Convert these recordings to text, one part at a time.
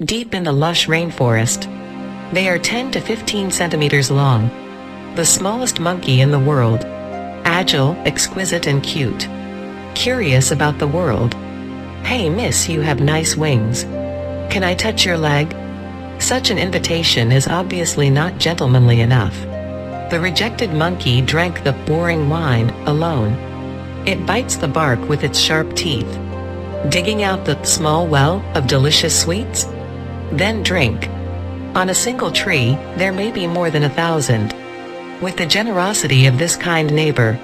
deep in the lush rainforest. They are 10 to 15 centimeters long. The smallest monkey in the world. Agile, exquisite and cute. Curious about the world. "Hey miss, you have nice wings. Can I touch your leg?" Such an invitation is obviously not gentlemanly enough. The rejected monkey drank the boring wine alone. It bites the bark with its sharp teeth, digging out the small well of delicious sweets. Then drink. On a single tree, there may be more than 1,000. With the generosity of this kind neighbor,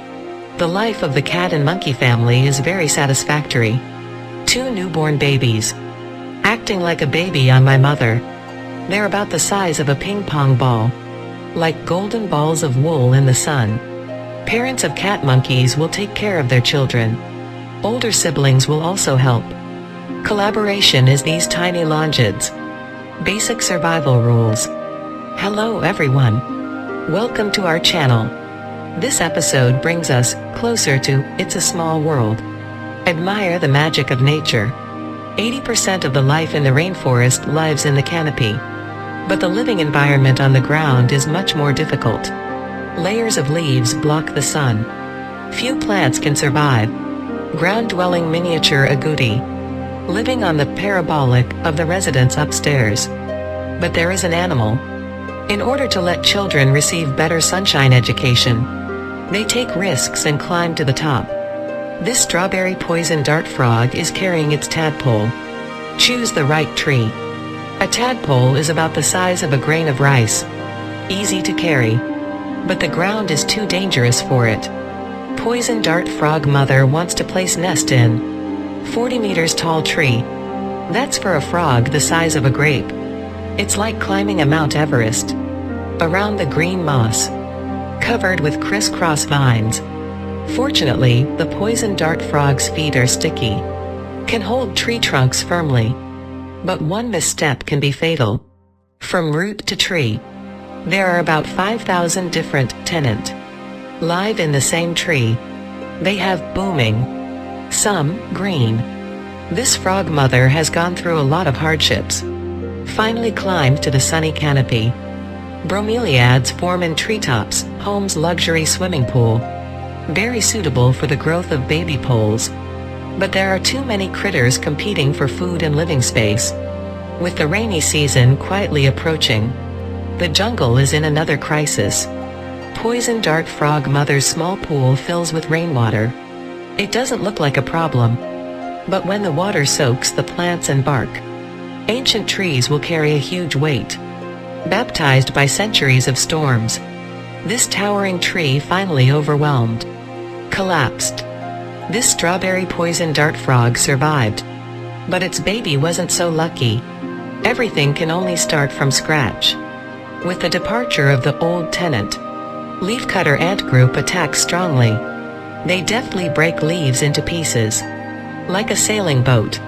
the life of the cat and monkey family is very satisfactory. 2 newborn babies. Acting like a baby on my mother. They're about the size of a ping-pong ball. Like golden balls of wool in the sun. Parents of cat monkeys will take care of their children. Older siblings will also help. Collaboration is these tiny longids. Basic survival rules. Hello everyone. Welcome to our channel. This episode brings us closer to It's a Small World. Admire the magic of nature. 80% of the life in the rainforest lives in the canopy. But the living environment on the ground is much more difficult. Layers of leaves block the sun. Few plants can survive. Ground-dwelling miniature agouti, living on the parabolic of the residence upstairs. But there is an animal. In order to let children receive better sunshine education, they take risks and climb to the top. This strawberry poison dart frog is carrying its tadpole. Choose the right tree. A tadpole is about the size of a grain of rice. Easy to carry. But the ground is too dangerous for it. Poison dart frog mother wants to place nest in 40 meters tall tree. That's for a frog the size of a grape. It's like climbing a Mount Everest. Around the green moss, covered with crisscross vines. Fortunately, the poison dart frog's feet are sticky, can hold tree trunks firmly. But one misstep can be fatal. From root to tree, there are about 5,000 different tenants live in the same tree. They have booming, some green. This frog mother has gone through a lot of hardships. Finally climbed to the sunny canopy. Bromeliads form in treetops, home's luxury swimming pool. Very suitable for the growth of baby poles. But there are too many critters competing for food and living space. With the rainy season quietly approaching, the jungle is in another crisis. Poison dart frog mother's small pool fills with rainwater. It doesn't look like a problem. But when the water soaks the plants and bark, ancient trees will carry a huge weight. Baptized by centuries of storms, this towering tree finally overwhelmed. Collapsed. This strawberry poison dart frog survived. But its baby wasn't so lucky. Everything can only start from scratch. With the departure of the old tenant, leafcutter ant group attacks strongly. They deftly break leaves into pieces. Like a sailing boat.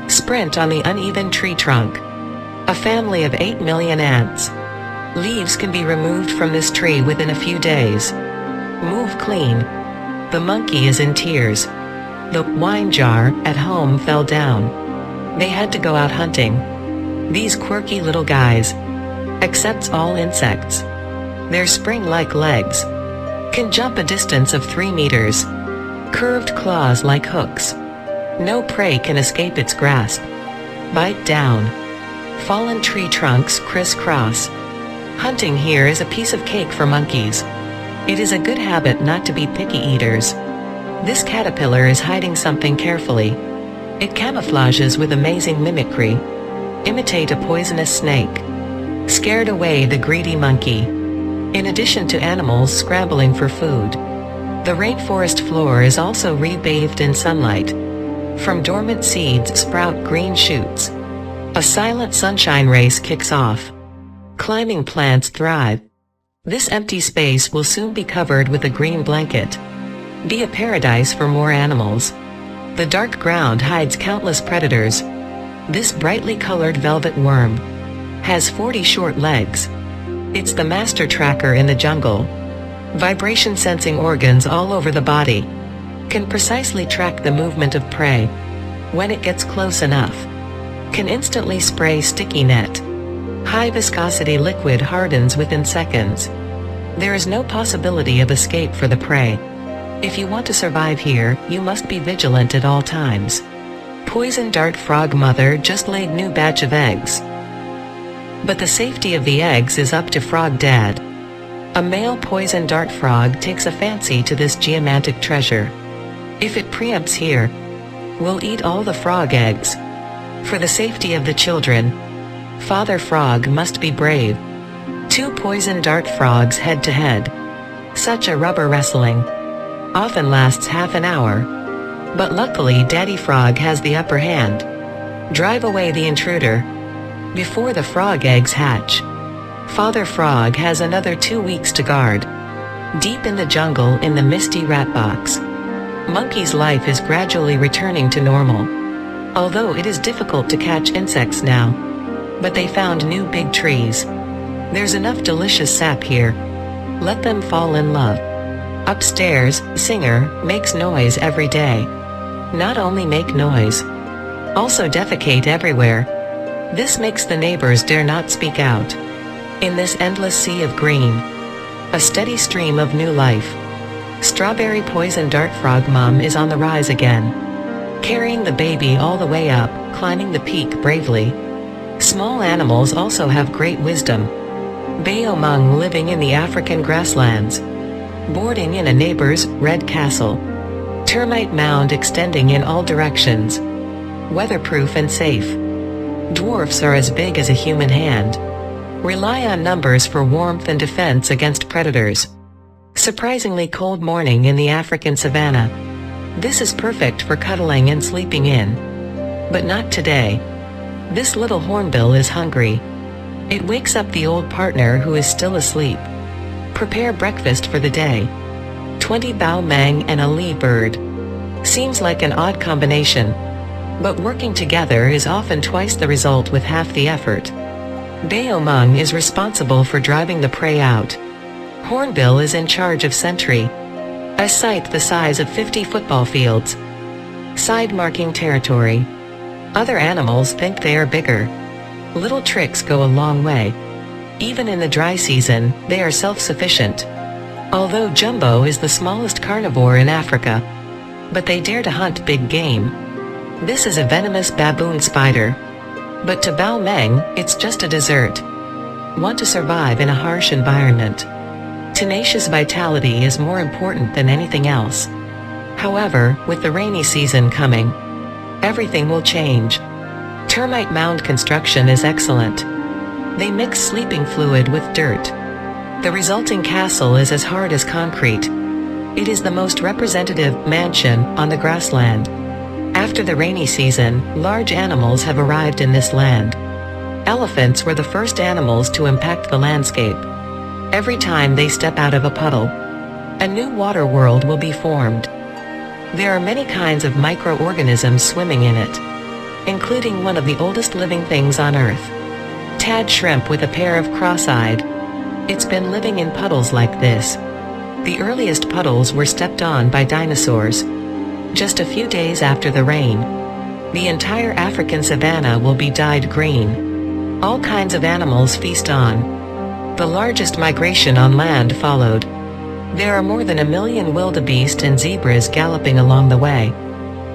Sprint on the uneven tree trunk. A family of 8 million ants. Leaves can be removed from this tree within a few days. Move clean. The monkey is in tears. The wine jar at home fell down. They had to go out hunting. These quirky little guys. Accepts all insects. Their spring-like legs. Can jump a distance of 3 meters. Curved claws like hooks. No prey can escape its grasp. Bite down. Fallen tree trunks crisscross. Hunting here is a piece of cake for monkeys. It is a good habit not to be picky eaters. This caterpillar is hiding something carefully. It camouflages with amazing mimicry. Imitate a poisonous snake. Scared away the greedy monkey. In addition to animals scrambling for food, the rainforest floor is also rebathed in sunlight. From dormant seeds sprout green shoots. A silent sunshine race kicks off. Climbing plants thrive. This empty space will soon be covered with a green blanket. Be a paradise for more animals. The dark ground hides countless predators. This brightly colored velvet worm has 40 short legs. It's the master tracker in the jungle. Vibration sensing organs all over the body. Can precisely track the movement of prey when it gets close enough. Can instantly spray sticky net. High viscosity liquid hardens within seconds. There is no possibility of escape for the prey. If you want to survive here, you must be vigilant at all times. Poison dart frog mother just laid new batch of eggs. But the safety of the eggs is up to frog dad. A male poison dart frog takes a fancy to this geomantic treasure. If it preempts here, we'll eat all the frog eggs. For the safety of the children, father frog must be brave. Two poison dart frogs head to head. Such a rubber wrestling. Often lasts half an hour. But luckily Daddy Frog has the upper hand. Drive away the intruder before the frog eggs hatch. Father Frog has another 2 weeks to guard. Deep in the jungle in the misty rat box, Monkey's life is gradually returning to normal. Although it is difficult to catch insects now. But they found new big trees. There's enough delicious sap here. Let them fall in love. Upstairs, Singer makes noise every day. Not only make noise, also defecate everywhere. This makes the neighbors dare not speak out. In this endless sea of green, a steady stream of new life. Strawberry poison dart frog mom is on the rise again. Carrying the baby all the way up, climbing the peak bravely. Small animals also have great wisdom. Bayomung living in the African grasslands. Boarding in a neighbor's red castle. Termite mound extending in all directions. Weatherproof and safe. Dwarfs are as big as a human hand. Rely on numbers for warmth and defense against predators. Surprisingly cold morning in the African savanna. This is perfect for cuddling and sleeping in. But not today. This little hornbill is hungry. It wakes up the old partner who is still asleep. Prepare breakfast for the day. 20 bao mang and a lee bird. Seems like an odd combination. But working together is often twice the result with half the effort. Bayomung is responsible for driving the prey out. Hornbill is in charge of sentry. A site the size of 50 football fields. Side marking territory. Other animals think they are bigger. Little tricks go a long way. Even in the dry season, they are self-sufficient. Although Jumbo is the smallest carnivore in Africa. But they dare to hunt big game. This is a venomous baboon spider. But to Bao Meng, it's just a dessert. Want to survive in a harsh environment. Tenacious vitality is more important than anything else. However, with the rainy season coming, everything will change. Termite mound construction is excellent. They mix sleeping fluid with dirt. The resulting castle is as hard as concrete. It is the most representative mansion on the grassland. After the rainy season, large animals have arrived in this land. Elephants were the first animals to impact the landscape. Every time they step out of a puddle, a new water world will be formed. There are many kinds of microorganisms swimming in it, including one of the oldest living things on Earth. Tad shrimp with a pair of cross-eyed. It's been living in puddles like this. The earliest puddles were stepped on by dinosaurs. Just a few days after the rain, the entire African savanna will be dyed green. All kinds of animals feast on. The largest migration on land followed. There are more than 1 million wildebeest and zebras galloping along the way.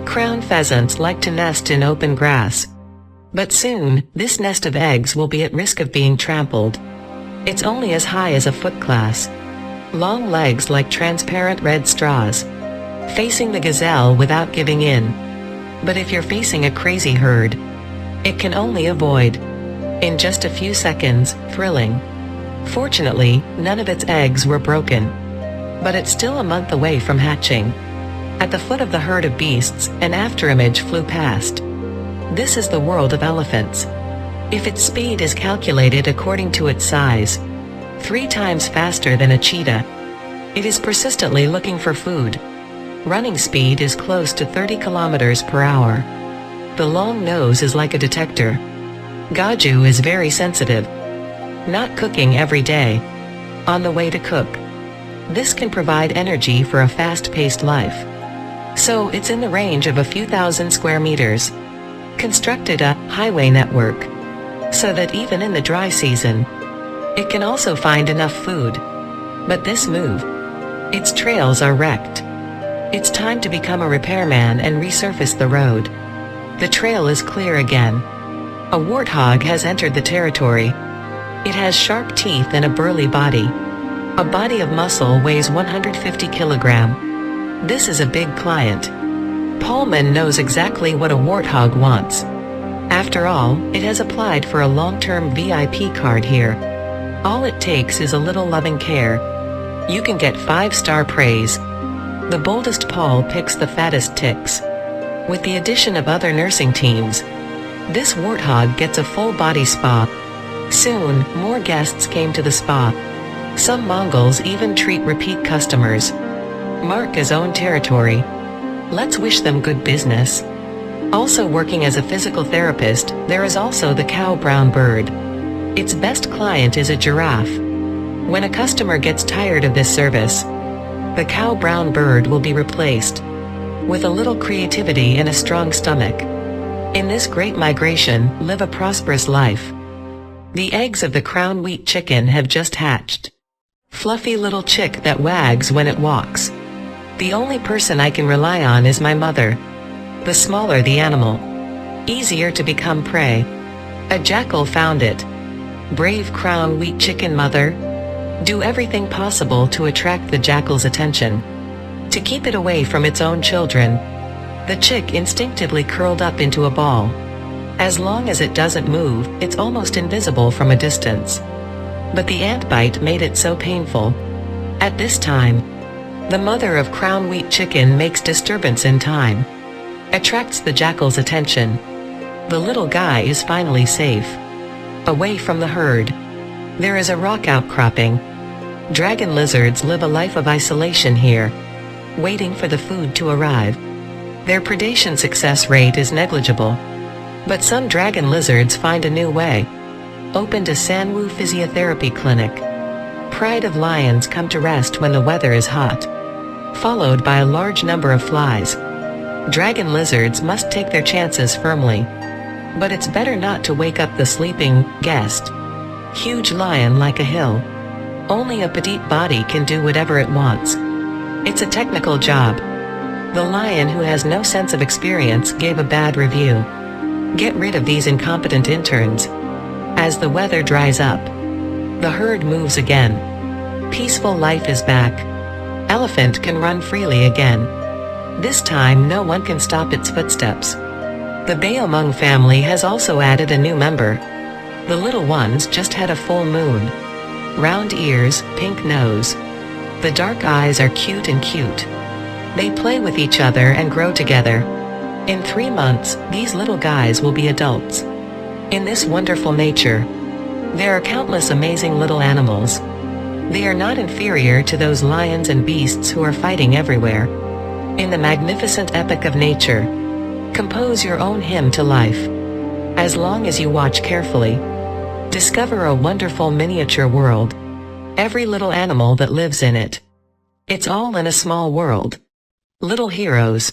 Crown pheasants like to nest in open grass. But soon, this nest of eggs will be at risk of being trampled. It's only as high as a foot class. Long legs like transparent red straws. Facing the gazelle without giving in. But if you're facing a crazy herd, it can only avoid. In just a few seconds, thrilling. Fortunately, none of its eggs were broken. But it's still a month away from hatching. At the foot of the herd of beasts, an afterimage flew past. This is the world of elephants. If its speed is calculated according to its size, 3 times faster than a cheetah, it is persistently looking for food. Running speed is close to 30 kilometers per hour. The long nose is like a detector. Gaju is very sensitive. Not cooking every day. On the way to cook. This can provide energy for a fast-paced life. So it's in the range of a few thousand square meters. constructed a highway network so that even in the dry season, it can also find enough food. But this move, its trails are wrecked. It's time to become a repairman and resurface the road. The trail is clear again. A warthog has entered the territory. It has sharp teeth and a burly body. A body of muscle weighs 150 kilograms. This is a big client. Pullman knows exactly what a warthog wants. After all, it has applied for a long-term VIP card here. All it takes is a little loving care. You can get 5-star praise. The boldest Paul picks the fattest ticks. With the addition of other nursing teams, this warthog gets a full-body spa. Soon, more guests came to the spa. Some Mongols even treat repeat customers. Mark his own territory. Let's wish them good business. Also working as a physical therapist, there is also the cow brown bird. Its best client is a giraffe. When a customer gets tired of this service, the cow brown bird will be replaced. With a little creativity and a strong stomach. In this great migration, live a prosperous life. The eggs of the crown wheat chicken have just hatched. Fluffy little chick that wags when it walks. The only person I can rely on is my mother. The smaller the animal, easier to become prey. A jackal found it. Brave crown wheat chicken mother. Do everything possible to attract the jackal's attention. To keep it away from its own children. The chick instinctively curled up into a ball. As long as it doesn't move, it's almost invisible from a distance. But the ant bite made it so painful. At this time, the mother of crown wheat chicken makes disturbance in time. Attracts the jackal's attention. The little guy is finally safe. Away from the herd. There is a rock outcropping. Dragon lizards live a life of isolation here, waiting for the food to arrive. Their predation success rate is negligible. But some dragon lizards find a new way. Opened a Sanwoo physiotherapy clinic. Pride of lions come to rest when the weather is hot. Followed by a large number of flies. Dragon lizards must take their chances firmly. But it's better not to wake up the sleeping guest. Huge lion like a hill. Only a petite body can do whatever it wants. It's a technical job. The lion who has no sense of experience gave a bad review. Get rid of these incompetent interns. As the weather dries up, the herd moves again. Peaceful life is back. Elephant can run freely again. This time no one can stop its footsteps. The Bayomung family has also added a new member. The little ones just had a full moon. Round ears, pink nose. The dark eyes are cute and cute. They play with each other and grow together. In 3 months, these little guys will be adults. In this wonderful nature, there are countless amazing little animals. They are not inferior to those lions and beasts who are fighting everywhere. In the magnificent epic of nature, compose your own hymn to life. As long as you watch carefully, discover a wonderful miniature world. Every little animal that lives in it. It's all in a small world. Little heroes.